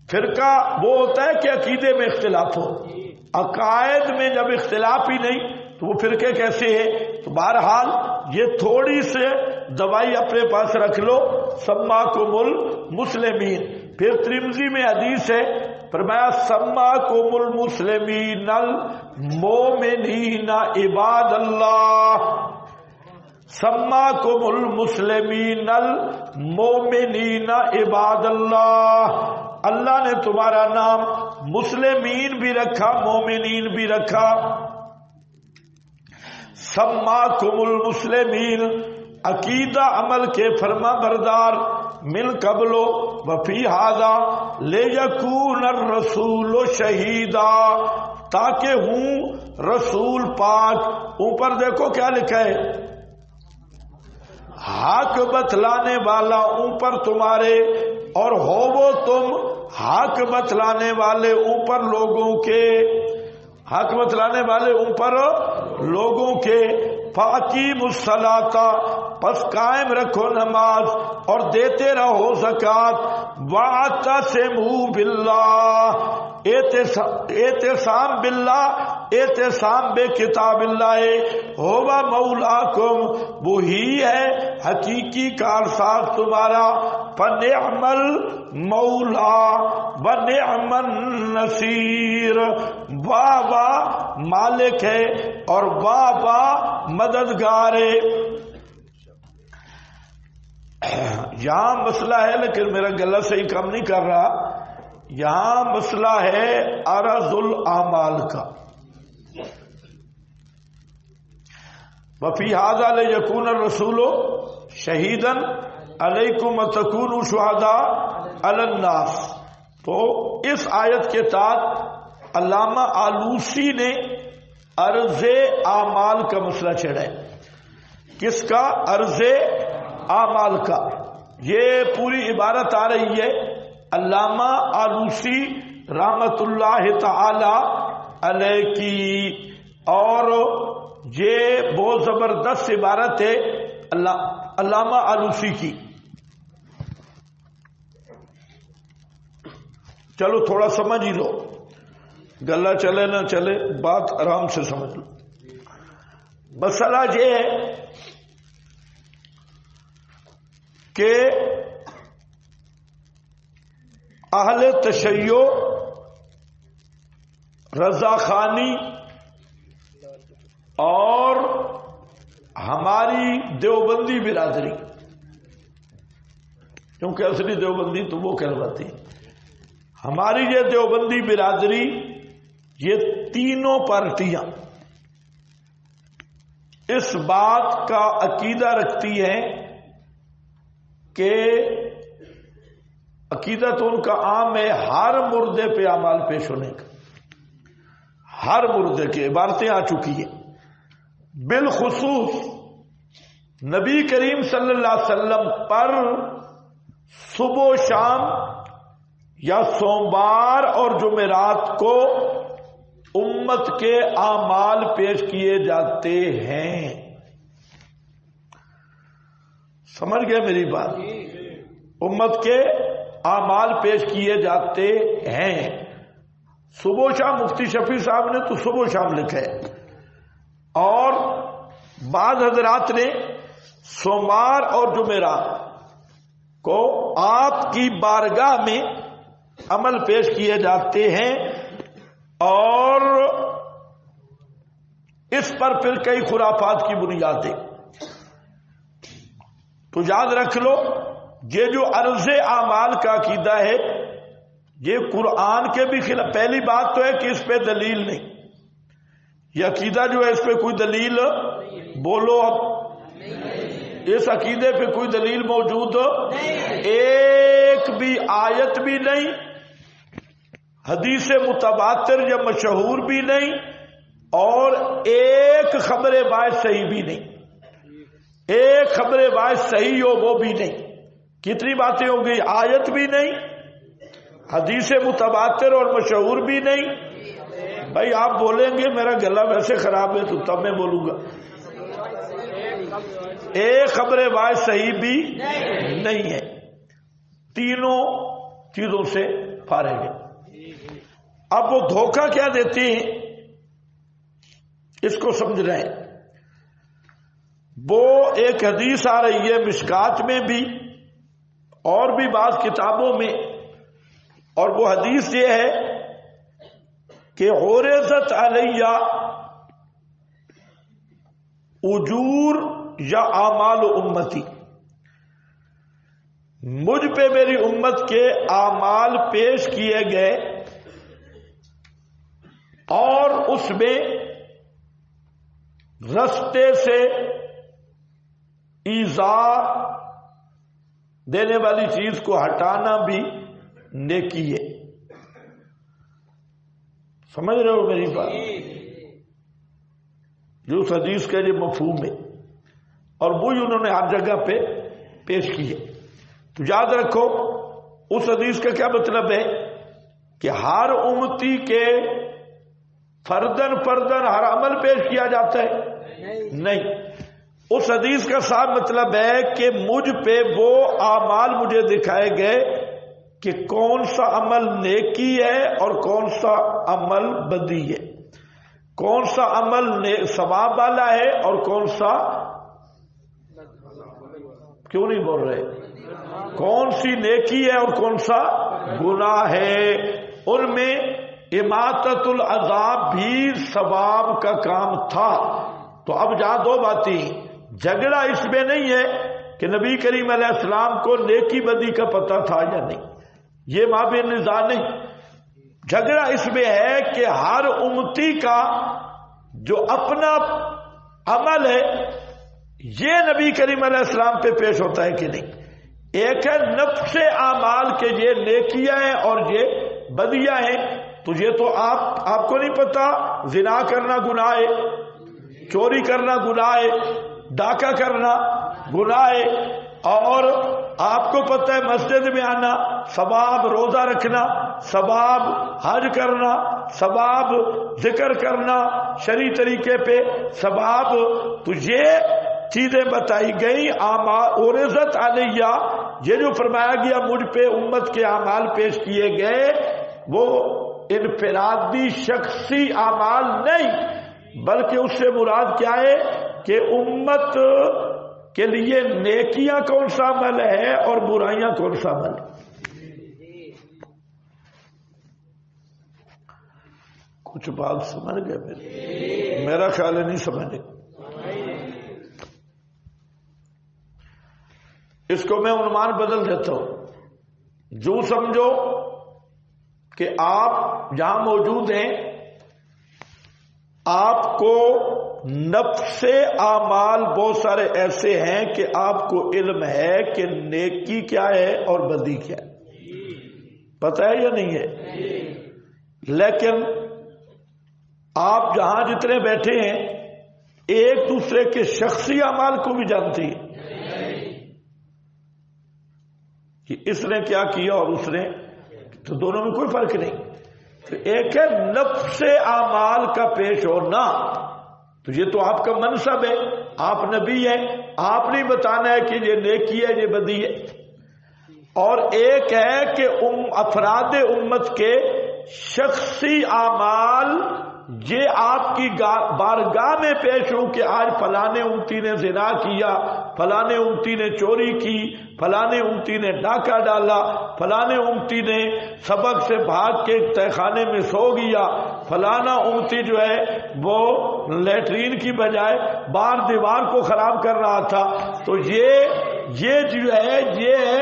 Speaker 2: فرقہ وہ ہوتا ہے کہ عقیدے میں اختلاف ہو, عقائد میں جب اختلاف ہی نہیں تو وہ فرقے کیسے ہے؟ تو بہرحال یہ تھوڑی سے دوائی اپنے پاس رکھ لو. سماکم المسلمین. پھر ترمذی میں حدیث ہے, فرمایا سماکم المسلمین المومنین عباد اللہ. سماکم المسلمین المومنین عباد اللہ. اللہ نے تمہارا نام مسلمین بھی رکھا, مومنین بھی رکھا. سماکم المسلمین عقیدہ عمل کے فرما بردار من قبل وفی ھذا لیکون الرسول شہیدا, تاکہ ہوں رسول پاک. اوپر دیکھو کیا لکھا ہے, حق بتلانے والا اوپر تمہارے, اور ہو وہ تم حق بتلانے والے اوپر لوگوں کے, حق بتلانے والے اوپر لوگوں کے. فاقیموا الصلاۃ, پس قائم رکھو نماز اور دیتے رہو زکات. واعتصموا باللہ, اعتصام باللہ, اعتصام بے کتاب اللہ. ہوا مولاکم, وہی ہے حقیقی کارساز تمہارا. فنعم المولا ونعم النصیر. واہ واہ مالک ہے اور واہ واہ مددگار ہے. یہاں مسئلہ ہے, لیکن میرا گلا صحیح کم نہیں کر رہا. یہاں مسئلہ ہے عرض الاعمال کا. وفی ھذا لیکون الرسول شہیدا علیکم وتکونوا شہداء علی الناس. تو اس آیت کے تحت علامہ آلوسی نے عرض اعمال کا مسئلہ چھڑا ہے. کس کا؟ عرض اعمال کا. یہ پوری عبارت آ رہی ہے علامہ آلوسی رحمت اللہ تعالی علیہ کی، اور یہ بہت زبردست عبارت ہے علامہ آلوسی کی. چلو تھوڑا سمجھ ہی لو، گلا چلے نہ چلے بات آرام سے سمجھ لو. مسئلہ یہ ہے کہ اہل تشیع، رضا خانی اور ہماری دیوبندی برادری، کیونکہ اصلی دیوبندی تو وہ کہلواتی ہے، ہماری یہ دیوبندی برادری، یہ تینوں پارٹیاں اس بات کا عقیدہ رکھتی ہیں کہ عقیدہ تو ان کا عام ہے ہر مردے پہ اعمال پیش ہونے کا. ہر مردے کی عبارتیں آ چکی ہیں. بالخصوص نبی کریم صلی اللہ علیہ وسلم پر صبح و شام یا سوموار اور جمعرات کو امت کے اعمال پیش کیے جاتے ہیں. سمجھ گئے میری بات؟ امت کے اعمال پیش کیے جاتے ہیں. صبح و شام مفتی شفیع صاحب نے تو صبح و شام لکھا ہے، اور بعض حضرات نے سوموار اور جمعرات کو آپ کی بارگاہ میں عمل پیش کیے جاتے ہیں، اور اس پر پھر کئی خرافات کی بنیادیں. تو یاد رکھ لو، یہ جو عرض اعمال کا عقیدہ ہے یہ قرآن کے بھی خلاف. پہلی بات تو ہے کہ اس پہ دلیل نہیں. یہ عقیدہ جو ہے اس پہ کوئی دلیل بولو اب، اس عقیدے پہ کوئی دلیل موجود ایک بھی آیت بھی نہیں، حدیث متواتر یا مشہور بھی نہیں، اور ایک خبر باعث صحیح بھی نہیں. ایک خبر باعث صحیح ہو وہ بھی نہیں. کتنی باتیں ہو گئی؟ آیت بھی نہیں، حدیث متواتر اور مشہور بھی نہیں. بھائی آپ بولیں گے میرا گلا ویسے خراب ہے تو تب میں بولوں گا. ایک خبر باعث صحیح بھی نہیں ہے. تینوں چیزوں سے فارغ ہے. اب وہ دھوکہ کیا دیتے ہیں اس کو سمجھ رہے ہیں. وہ ایک حدیث آ رہی ہے مشکات میں بھی اور بھی بعض کتابوں میں، اور وہ حدیث یہ ہے کہ عرضت علیہ اجور یا اعمال امتی، مجھ پہ میری امت کے اعمال پیش کیے گئے، اور اس میں رستے سے ایذا دینے والی چیز کو ہٹانا بھی نیکی ہے. سمجھ رہے ہو میری بات؟ جو اس حدیث کا یہ مفہوم ہے، اور وہی انہوں نے ہر جگہ پہ پیش کی ہے. تو یاد رکھو اس حدیث کا کیا مطلب ہے کہ ہر امتی کے فردن ہر عمل پیش کیا جاتا ہے؟ نہیں. اس حدیث کا صاف مطلب ہے کہ مجھ پہ وہ اعمال مجھے دکھائے گئے کہ کون سا عمل نیکی ہے اور کون سا عمل بدی ہے، کون سا عمل ثواب والا ہے اور کون سا، کیوں نہیں بول رہے، کون سی نیکی ہے اور کون سا گناہ ہے. ان میں اماطت العذاب بھی ثواب کا کام تھا. تو اب جہاں دو باتیں، جھگڑا اس میں نہیں ہے کہ نبی کریم علیہ السلام کو نیکی بدی کا پتہ تھا یا نہیں، یہ مابین نزاع نہیں. جھگڑا اس میں ہے کہ ہر امتی کا جو اپنا عمل ہے یہ نبی کریم علیہ السلام پہ پیش ہوتا ہے کہ نہیں. ایک ہے نفس اعمال کے یہ نیکیاں ہیں اور یہ بدیاں ہیں، تجھے تو آپ کو نہیں پتا زنا کرنا گناہ ہے، چوری کرنا گناہ ہے، ڈاکہ کرنا گناہ ہے، اور آپ کو پتہ ہے مسجد میں آنا ثواب، روزہ رکھنا ثواب، حج کرنا ثواب، ذکر کرنا شرعی طریقے پہ ثواب، تجھے چیزیں بتائی گئی عرضت علیہ، یہ جو فرمایا گیا مجھ پہ امت کے اعمال پیش کیے گئے وہ انفرادی شخصی اعمال نہیں، بلکہ اس سے مراد کیا ہے کہ امت کے لیے نیکیاں کون سا عمل ہے اور برائیاں کون سا عمل ہے۔ کچھ بات سمجھ گئے؟ میرا خیال ہے نہیں سمجھے۔ اس کو میں عنوان بدل دیتا ہوں، جو سمجھو کہ آپ جہاں موجود ہیں آپ کو نفس اعمال بہت سارے ایسے ہیں کہ آپ کو علم ہے کہ نیکی کیا ہے اور بدی کیا ہے، پتہ ہے یا نہیں ہے، لیکن آپ جہاں جتنے بیٹھے ہیں ایک دوسرے کے شخصی اعمال کو بھی جانتے ہیں کہ اس نے کیا کیا اور اس نے، تو دونوں میں کوئی فرق نہیں۔ تو ایک ہے نفس اعمال کا پیش ہونا، تو یہ تو آپ کا منصب ہے، آپ نبی ہیں، آپ نہیں بتانا ہے کہ یہ نیکی ہے یہ بدی ہے، اور ایک ہے کہ افراد امت کے شخصی اعمال یہ آپ کی بارگاہ میں پیش ہوں کہ آج فلانے امتی نے زنا کیا، فلانے امتی نے چوری کی، فلانے امتی نے ڈاکہ ڈالا، فلانے امتی نے سبق سے بھاگ کے تہہ خانے میں سو گیا، فلانا امتی جو ہے وہ لیٹرین کی بجائے باہر دیوار کو خراب کر رہا تھا۔ تو یہ جو ہے یہ ہے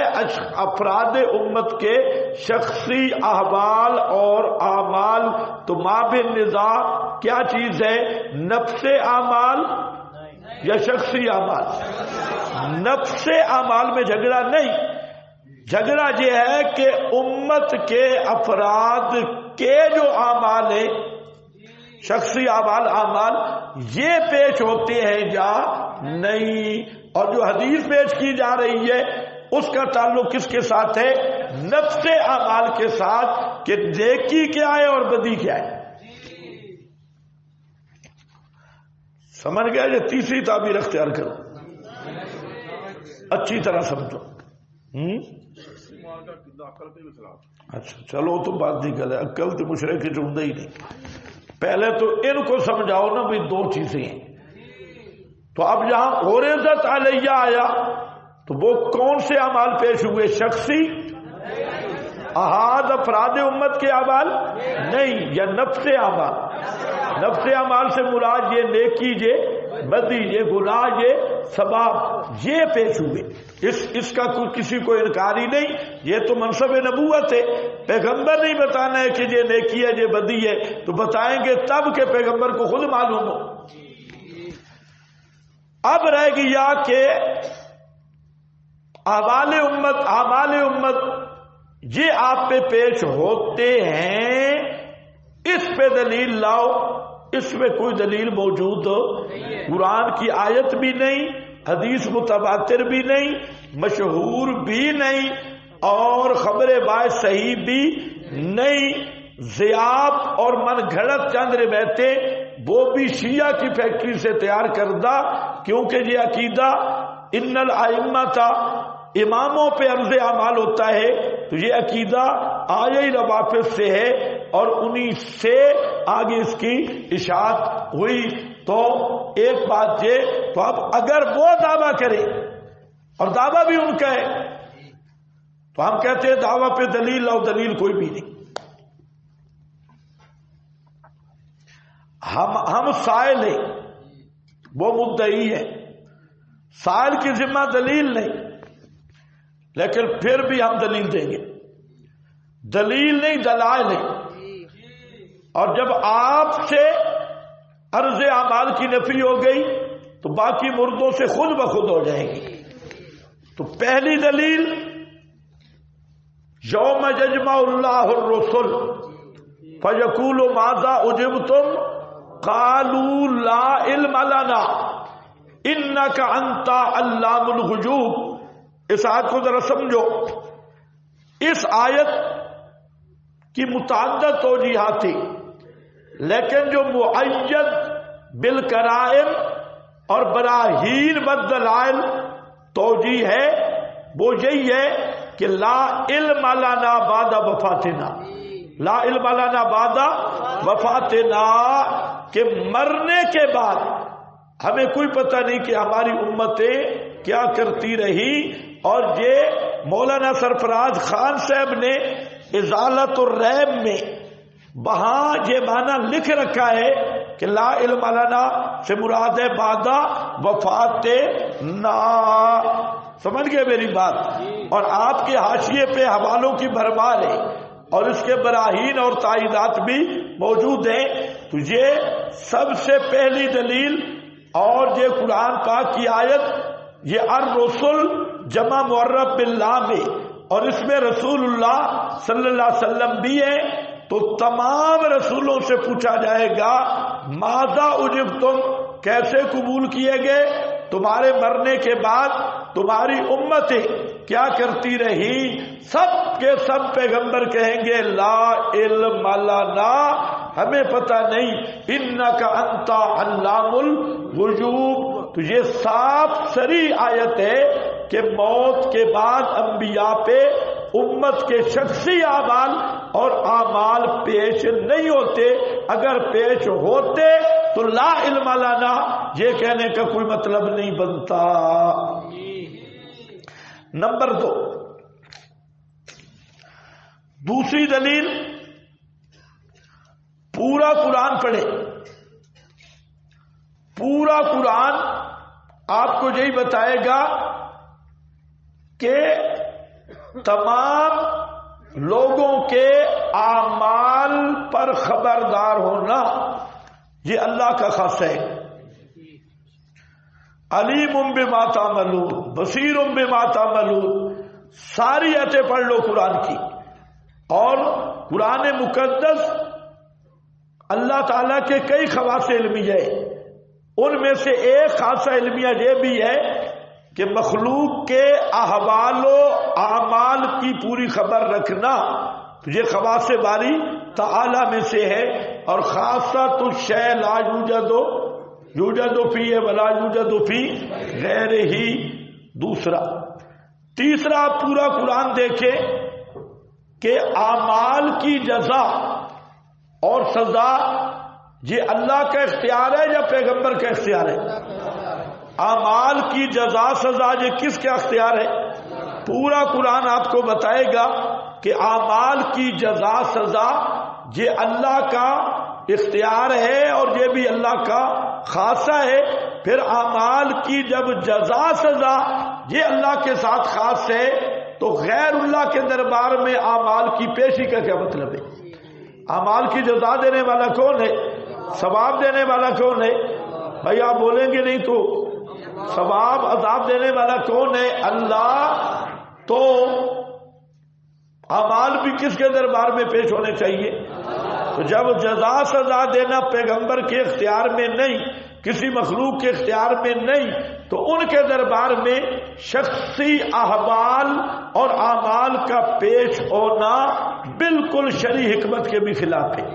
Speaker 2: افراد امت کے شخصی احوال اور اعمال۔ تو مابین نزاع کیا چیز ہے، نفس اعمال یا شخصی اعمال؟ نفس اعمال میں جھگڑا نہیں، جھگڑا یہ ہے کہ امت کے افراد کے جو اعمال ہیں شخصی اعمال یہ پیش ہوتے ہیں یا نہیں، اور جو حدیث پیش کی جا رہی ہے اس کا تعلق کس کے ساتھ ہے، نفس اعمال کے ساتھ، کہ نیکی کیا ہے اور بدی کیا ہے۔ سمجھ گیا؟ یہ تیسری تعبیر اختیار کرو، اچھی طرح سمجھو۔ اچھا چلو تو بات نہیں کرے، عقل تو مشرک کی چندہ ہی نہیں۔ پہلے تو ان کو سمجھاؤ نا بھئی دو چیزیں ہیں۔ تو اب یہاں عرضت علیہ آیا تو وہ کون سے اعمال پیش ہوئے، شخصی احاد افراد امت کے اعمال نہیں، یا نفس اعمال؟ نفس اعمال سے مراد یہ نیکی، یہ بدی، یہ گناہ، یہ ثواب، یہ پیش ہوئے۔ اس کا کسی کو انکار ہی نہیں، یہ تو منصب نبوت ہے۔ پیغمبر نہیں بتانا ہے کہ یہ نیکی ہے یہ بدی ہے، تو بتائیں گے تب کہ پیغمبر کو خود معلوم ہو۔ اب رہ گیا کہ اعمال امت یہ آپ پہ پیش ہوتے ہیں، اس پہ دلیل لاؤ۔ اس میں کوئی دلیل موجود قرآن کی آیت بھی نہیں، حدیث متواتر بھی نہیں، مشہور بھی نہیں، اور خبر باعث صحیح بھی نہیں، ضیاف اور من گھڑت چند روایتیں وہ بھی شیعہ کی فیکٹری سے تیار کردہ، کیونکہ یہ عقیدہ ان الائمۃ اماموں پہ عرض اعمال ہوتا ہے، تو یہ عقیدہ آیہ روافض سے ہے اور انہی سے آگے اس کی اشاعت ہوئی۔ تو ایک بات یہ، تو اب اگر وہ دعویٰ کرے اور دعویٰ بھی ان کا ہے تو ہم کہتے ہیں دعویٰ پہ دلیل لاؤ، دلیل کوئی بھی نہیں۔ ہم سائل ہیں، وہ مدعی ہے، سائل کی ذمہ دلیل نہیں، لیکن پھر بھی ہم دلیل دیں گے، دلیل نہیں دلائل نہیں۔ اور جب آپ سے عرض اعمال کی نفی ہو گئی تو باقی مردوں سے خود بخود ہو جائیں گی۔ تو پہلی دلیل یوم یجمع اللہ الرسل فیقول ماذا اجبتم قالوا لا علم لنا انک انت علام الغیوب۔ اس آیت کو ذرا سمجھو، اس آیت کی متعدد توجیہات تھی، لیکن جو معید بالقرائن اور براہین والدلائل توجیہ ہے وہ یہی ہے کہ لا علم لنا بعد وفاتنا، لا علم لنا بعد وفاتنا، کہ مرنے کے بعد ہمیں کوئی پتہ نہیں کہ ہماری امتیں کیا کرتی رہی۔ اور یہ مولانا سرفراز خان صاحب نے ازالت الریب میں وہاں یہ معنی لکھ رکھا ہے کہ لا علم لنا سے مراد ہے بعد وفاتنا۔ سمجھ گئے میری بات؟ اور آپ کے حاشیے پہ حوالوں کی بھرمار ہے اور اس کے براہین اور تائیدات بھی موجود ہیں۔ تو یہ سب سے پہلی دلیل، اور یہ قرآن پاک کی آیت، یہ الرسل جمع معرف باللہ میں، اور اس میں رسول اللہ صلی اللہ علیہ وسلم بھی ہے، تو تمام رسولوں سے پوچھا جائے گا ماذا اجبتم، کیسے قبول کیے گئے؟ تمہارے مرنے کے بعد تمہاری امتیں کیا کرتی رہی؟ سب کے سب پیغمبر کہیں گے لا علم لنا، ہمیں پتہ نہیں، انک انت علام الغیوب۔ تو یہ صاف صریح آیت ہے کہ موت کے بعد انبیاء پہ امت کے شخصی اعمال اور اعمال پیش نہیں ہوتے، اگر پیش ہوتے تو لا علم لنا یہ کہنے کا کوئی مطلب نہیں بنتا۔ نمبر 2، دوسری دلیل، پورا قرآن پڑھے، پورا قرآن آپ کو یہی بتائے گا کہ تمام لوگوں کے اعمال پر خبردار ہونا یہ اللہ کا خاص ہے۔ علیم بما تعملون، بصیر بما تعملون، ساری آیتیں پڑھ لو قرآن کی۔ اور قرآن مقدس اللہ تعالیٰ کے کئی خواص علمیہ ہے، ان میں سے ایک خاصہ علمیہ یہ بھی ہے کہ مخلوق کے احوال و اعمال کی پوری خبر رکھنا، یہ خواص باری تعالی میں سے ہے۔ اور خاصۃ الشیء لا یوجد فیہ ولا یوجد فی غیرہ، دوسرا۔ تیسرا، پورا قرآن دیکھیں کہ اعمال کی جزا اور سزا یہ اللہ کا اختیار ہے یا پیغمبر کا اختیار ہے؟ اعمال کی جزا سزا یہ کس کا اختیار ہے؟ پورا قرآن آپ کو بتائے گا کہ اعمال کی جزا سزا یہ اللہ کا اختیار ہے اور یہ بھی اللہ کا خاصہ ہے۔ پھر اعمال کی جب جزا سزا یہ اللہ کے ساتھ خاص ہے تو غیر اللہ کے دربار میں اعمال کی پیشی کا کیا مطلب ہے؟ اعمال کی جزا دینے والا کون ہے؟ ثواب دینے والا کون ہے؟ بھائی آپ بولیں گے نہیں تو ثواب عذاب دینے والا کون ہے؟ اللہ۔ تو اعمال بھی کس کے دربار میں پیش ہونے چاہیے؟ تو جب جزا سزا دینا پیغمبر کے اختیار میں نہیں، کسی مخلوق کے اختیار میں نہیں، تو ان کے دربار میں شخصی احوال اور اعمال کا پیش ہونا بالکل شرعی حکمت کے بھی خلاف ہے۔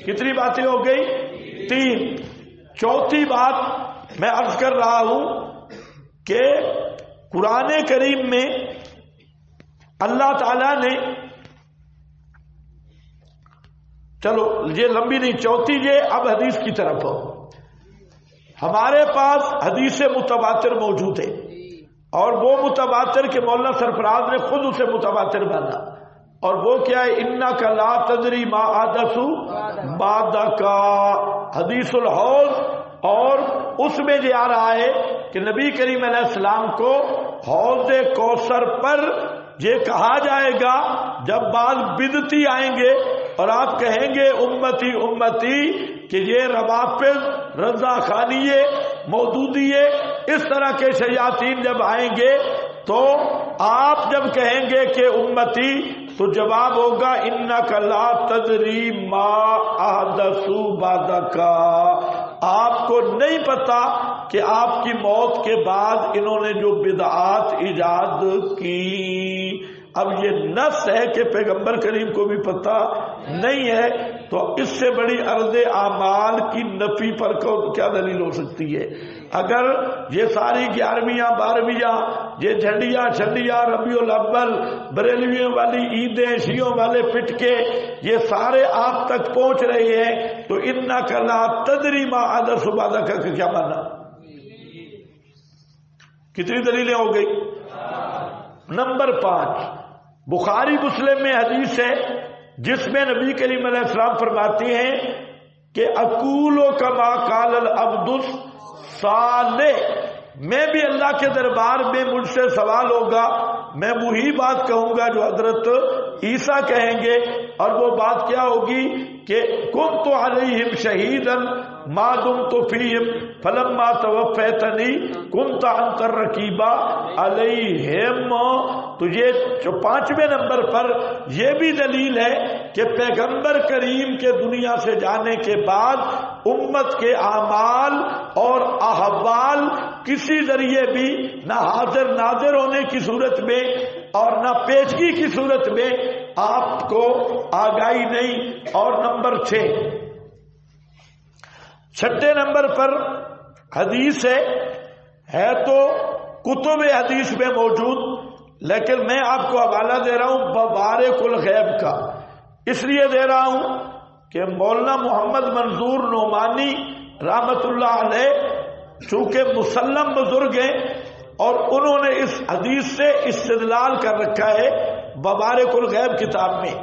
Speaker 2: کتنی باتیں ہو گئی؟ 3۔ چوتھی بات میں عرض کر رہا ہوں کہ قرآن کریم میں اللہ تعالیٰ نے، چلو یہ لمبی نہیں، چوتھی یہ اب حدیث کی طرف ہو۔ ہمارے پاس حدیث متواتر موجود ہے، اور وہ متواتر کے مولانا سرفراز نے خود اسے متواتر مانا، اور وہ کیا ہے؟ انک لا تدری ما احدث بعدک، حدیث الحوض۔ اور اس میں یہ آ رہا ہے کہ نبی کریم علیہ السلام کو حوض کوثر پر یہ کہا جائے گا جب بعض بدعتی آئیں گے اور آپ کہیں گے امتی امتی، کہ یہ روافض، رضا خانیے، مودودیے، اس طرح کے شیاطین جب آئیں گے تو آپ جب کہیں گے کہ امتی، تو جواب ہوگا انک لا تدری ما احدثوا بعدک، آپ کو نہیں پتا کہ آپ کی موت کے بعد انہوں نے جو بدعات ایجاد کی۔ اب یہ نص ہے کہ پیغمبر کریم کو بھی پتہ نہیں ہے، تو اس سے بڑی عرض اعمال کی نفی پر کیا دلیل ہو سکتی ہے؟ اگر یہ ساری 11ویں 12ویں یہ جھنڈیاں چھنڈیاں ربیع الاول بریلویوں والی عیدیں شیعوں والے پٹ کے یہ سارے آپ تک پہنچ رہے ہیں، تو انک لا تدری ما احدثوا بعدک کا کیا مانا؟ کتنی دلیلیں ہو گئی؟ نمبر 5، بخاری مسلم میں حدیث ہے جس میں نبی کریم علیہ السلام فرماتے ہیں کہ اقول کما قال العبد الصالح، میں بھی اللہ کے دربار میں مجھ سے سوال ہوگا، میں وہی بات کہوں گا جو حضرت عیسیٰ کہیں گے، اور وہ بات کیا ہوگی کہ کنت علیہم شہیدا ما دمت فیہم فلما توفیتنی کنت انت الرقیب علیہم۔ تو یہ جو 5ویں نمبر پر یہ بھی دلیل ہے کہ پیغمبر کریم کے دنیا سے جانے کے بعد امت کے اعمال اور احوال کسی ذریعے بھی نہ حاضر ناظر ہونے کی صورت میں اور نہ پیشگی کی صورت میں آپ کو آگاہی نہیں۔ اور نمبر 6 نمبر پر حدیث ہے تو کتب حدیث میں موجود، لیکن میں آپ کو حوالہ دے رہا ہوں ببارک الغیب کا، اس لیے دے رہا ہوں کہ مولانا محمد منظور نعمانی رحمت اللہ علیہ چونکہ مسلم بزرگ ہیں اور انہوں نے اس حدیث سے استدلال کر رکھا ہے ببارک الغیب کتاب میں،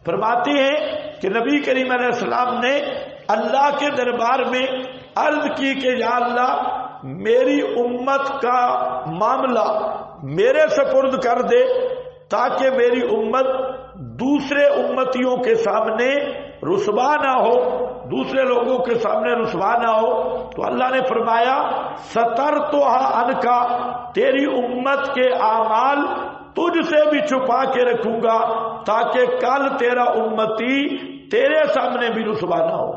Speaker 2: فرماتی ہیں کہ نبی کریم علیہ السلام نے اللہ کے دربار میں عرض کی کہ یا اللہ میری امت کا معاملہ میرے سپرد کر دے تاکہ میری امت دوسرے امتیوں کے سامنے رسوا نہ ہو، دوسرے لوگوں کے سامنے رسوا نہ ہو۔ تو اللہ نے فرمایا سترتھا عنکا، تیری امت کے اعمال تجھ سے بھی چھپا کے رکھوں گا تاکہ کل تیرا امتی تیرے سامنے بھی رسوا نہ ہو۔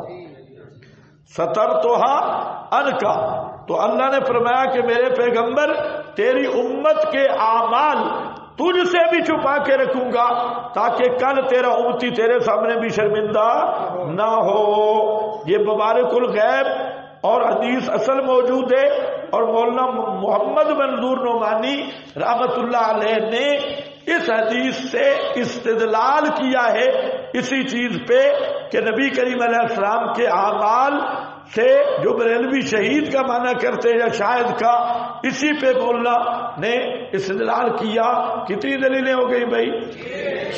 Speaker 2: سترتھا عنکا، تو اللہ نے فرمایا کہ میرے پیغمبر تیری امت کے اعمال تجھ سے بھی چھپا کے رکھوں گا تاکہ کل تیرا امتی تیرے سامنے بھی شرمندہ نہ ہو۔ یہ مبارک الغیب اور حدیث اصل موجود ہے، اور مولانا محمد منظور نعمانی رحمت اللہ علیہ نے اس حدیث سے استدلال کیا ہے اسی چیز پہ کہ نبی کریم علیہ السلام کے اعمال سے جو بریلوی شہید کا معنی کرتے ہیں یا شاہد کا، اسی پہ مولانا نے استدلال کیا۔ کتنی دلیلیں ہو گئی بھائی؟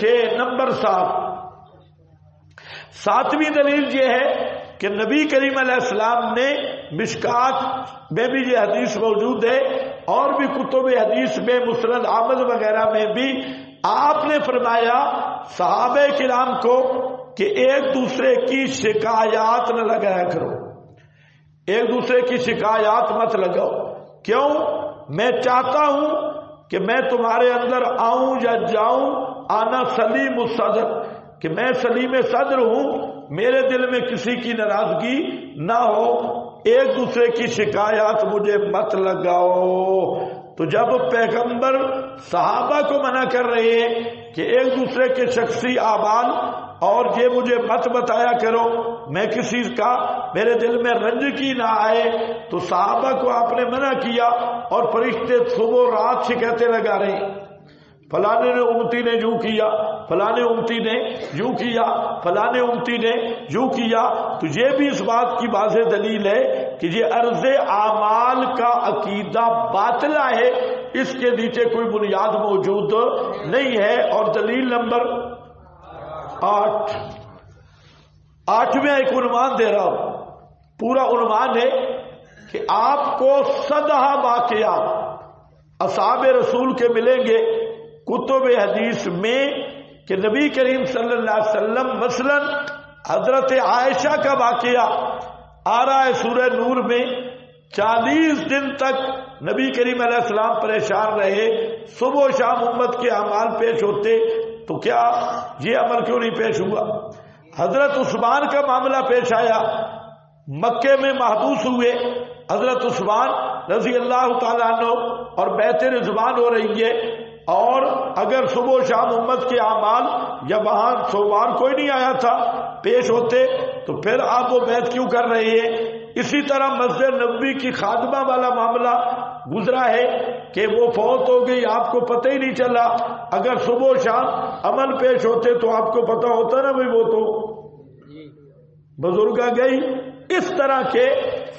Speaker 2: 6 نمبر 7ویں دلیل یہ ہے کہ نبی کریم علیہ السلام نے مشکات میں بھی یہ حدیث موجود ہے اور بھی کتب حدیث میں مسند احمد وغیرہ میں بھی آپ نے فرمایا صحابہ کرام کو کہ ایک دوسرے کی شکایات نہ لگایا کرو، ایک دوسرے کی شکایات مت لگاؤ۔ کیوں؟ میں چاہتا ہوں کہ میں تمہارے اندر آؤں یا جاؤں، آنا سلیم الصدر، کہ میں سلیم صدر ہوں، میرے دل میں کسی کی ناراضگی نہ ہو، ایک دوسرے کی شکایات مجھے مت لگاؤ۔ تو جب پیغمبر صحابہ کو منع کر رہے ہیں کہ ایک دوسرے کے شخصی اعمال اور یہ مجھے مت بتایا کرو، میں کسی کا میرے دل میں رنج کی نہ آئے، تو صحابہ کو آپ نے منع کیا، اور فرشتے صبح و رات شکایتیں لگا رہے ہیں، فلانے نے امتی نے یوں کیا، فلانے امتی نے یوں کیا، فلانے امتی نے یوں کیا۔ تو یہ بھی اس بات کی واضح دلیل ہے کہ یہ عرض اعمال کا عقیدہ باطلہ ہے، اس کے نیچے کوئی بنیاد موجود نہیں ہے۔ اور دلیل نمبر 8 ایک عنوان دے رہا ہوں، پورا عنوان ہے کہ آپ کو 100 واقعات اصحاب رسول کے ملیں گے کتب حدیث میں کہ نبی کریم صلی اللہ علیہ وسلم مثلا حضرت عائشہ کا واقعہ آ رہا ہے سورہ نور میں، 40 دن تک نبی کریم علیہ السلام پریشان رہے، صبح و شام امت کے اعمال پیش ہوتے، تو کیا یہ عمل کیوں نہیں پیش ہوا؟ حضرت عثمان کا معاملہ پیش آیا، مکے میں محبوس ہوئے حضرت عثمان رضی اللہ تعالیٰ عنہ اور بیعت رضوان ہو رہی ہے، اور اگر صبح و شام امت کے اعمال یا وہاں سوموار کوئی نہیں آیا تھا پیش ہوتے تو پھر آپ وہ بیعت کیوں کر رہے ہیں؟ اسی طرح مسجد نبوی کی خادمہ والا معاملہ گزرا ہے کہ وہ فوت ہو گئی، آپ کو پتہ ہی نہیں چلا، اگر صبح و شام عمل پیش ہوتے تو آپ کو پتہ ہوتا نا بھائی وہ تو بزرگہ گئی۔ اس طرح کے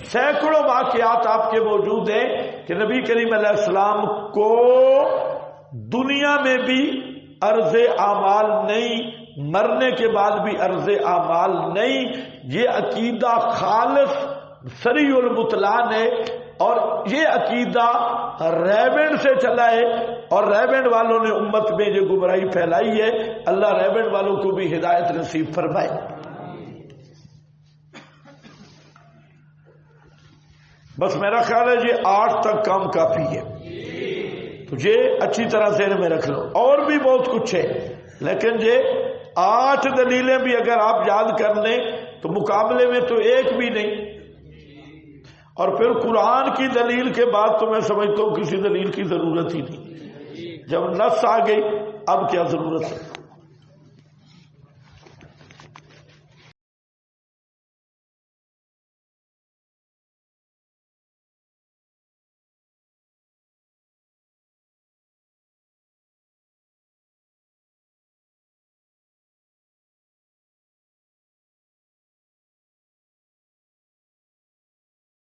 Speaker 2: سینکڑوں واقعات آپ کے موجود ہیں کہ نبی کریم علیہ السلام کو دنیا میں بھی عرض اعمال نہیں، مرنے کے بعد بھی عرض اعمال نہیں۔ یہ عقیدہ خالص صریح البطلان ہے، اور یہ عقیدہ ریبنڈ سے چلا ہے، اور ریبنڈ والوں نے امت میں یہ گمراہی پھیلائی ہے۔ اللہ ریبنڈ والوں کو بھی ہدایت نصیب فرمائے۔ بس میرا خیال ہے یہ 8 تک کام کافی ہے، تو یہ اچھی طرح ذہن میں رکھ لو۔ اور بھی بہت کچھ ہے، لیکن یہ 8 دلیلیں بھی اگر آپ یاد کر لیں تو مقابلے میں تو ایک بھی نہیں، اور پھر قرآن کی دلیل کے بعد تو میں سمجھتا ہوں کسی دلیل کی ضرورت ہی نہیں، جب نص آ گئی اب کیا ضرورت ہے۔